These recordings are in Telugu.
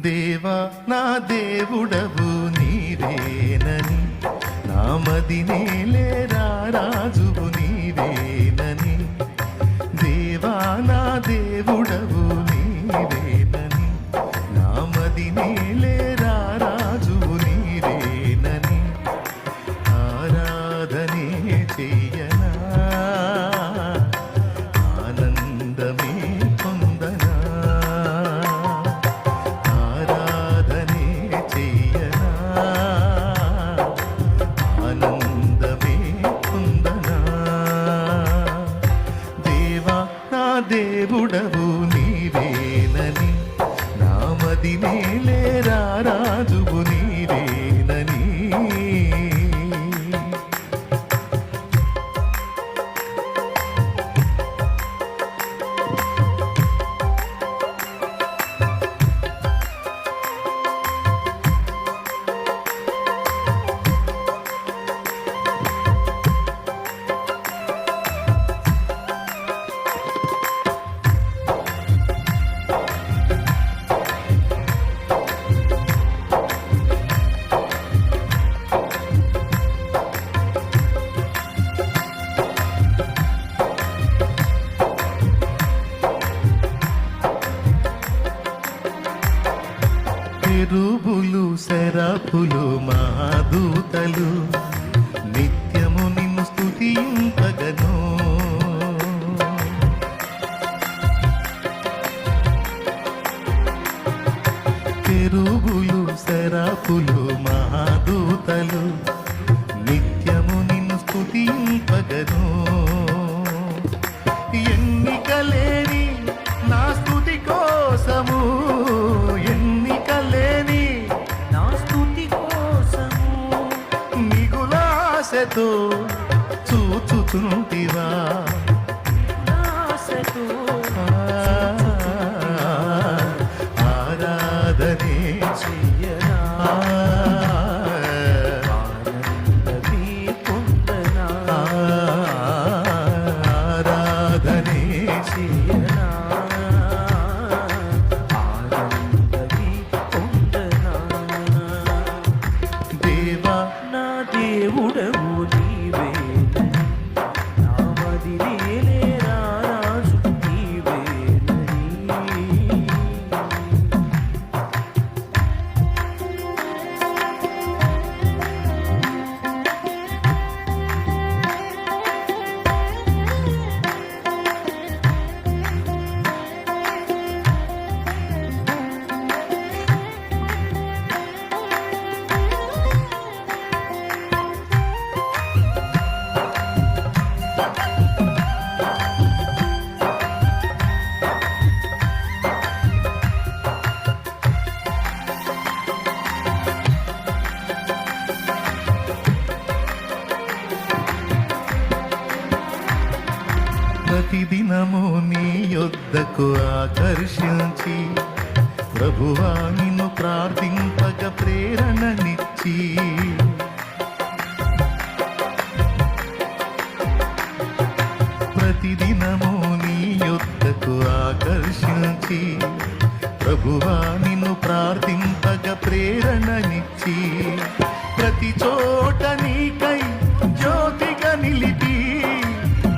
దేవా నా దేవుడవు నీవేనని, నా మదినేలేరా రాజువు నీవేనని. దేవా నా దేవుడవు నీవేనని, నా మదినేలేరా రాజువు నీవేనని. ఆరాధనే చెయ్యనా, ఆనందమే పొందనా. ఆరాధనే చెయ్యనా, ఆనందమే పొందనా. దేవా నా దేవుడవు నీవేనని, నా మదినేలేరా రాజువు నీవేనని. కెరూబులు సెరాఫులు మహాదూతలు నిత్యము నిన్ను స్తుతింపగను. కెరూబులు సెరాఫులు మహాదూతలు నిత్యము నిన్ను స్తుతింపగను. ఎన్నికలేని నా స్తుతి కోసము, ఎన్నికలేని నా స్తుతి కోసము మిగులాశతో చూచుచుంటివా. ఆశతో ఆరాధనే చెయ్యనా, ఆనందమే పొందనా. ఆరాధనే చెయ్యనా, ఆనందమే పొందనా. దేవా నా దేవుడవు నీవేనని, నా మదినేలేరా రాజు నీవేనని. ప్రతిదినము నీ యొద్దకు ఆకర్షించి, ప్రభువా నిన్ను ప్రార్థింపగ ప్రేరణనిచ్చి. ప్రతిదినము నీ యొద్దకు ఆకర్షించి, ప్రభువా నిన్ను ప్రార్థింపగ ప్రేరణనిచ్చి. ప్రతి చోట నీకై జ్యోతిగా నిలిపి,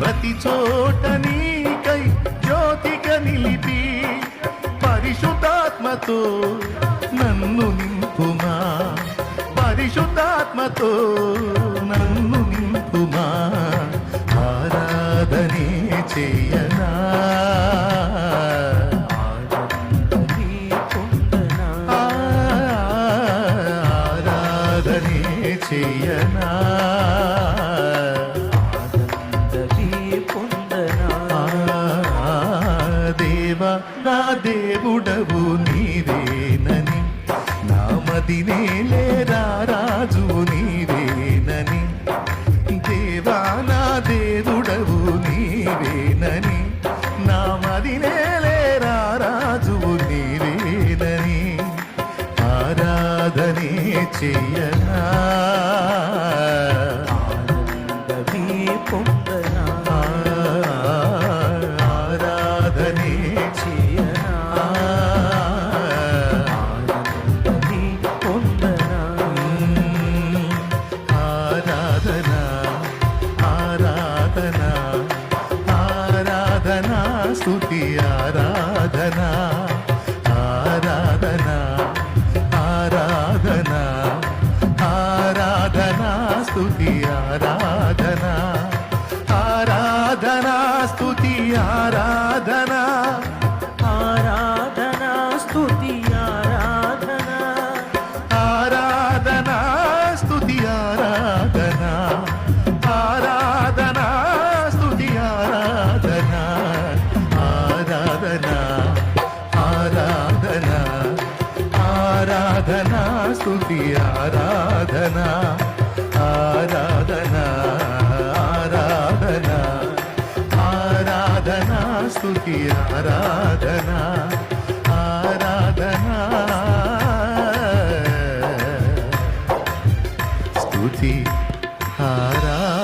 ప్రతి చోట నీకై జ్యోతిగా నిలిపి. పరిశుద్ధాత్మతో నన్ను నింపుమా, పరిశుద్ధాత్మతో నన్ను నింపుమా. ఆరాధనే చెయ్యనా, ఆనందమే పొందనా. ఆరాధనే చెయ్యనా. ఆనందమే పొందనా. దేవా నా దేవుడవు నీవేనని, నా మదినేలేరా రాజువు నీవేనని. దేవా నా దేవుడవు నీవేనని, నా మదినేలేరా రాజువు నీవేనని. ఆరాధనే చెయ్యనా, ఆనందమే పొందనా. ఆరాధనే చెయ్యనా, ఆరాధనా స్తుతి ఆరాధనా ఆరాధనా ఆరాధనా ఆరాధనా స్తుతి ఆరాధనా ఆరాధనా స్తుతి ఆరాధనా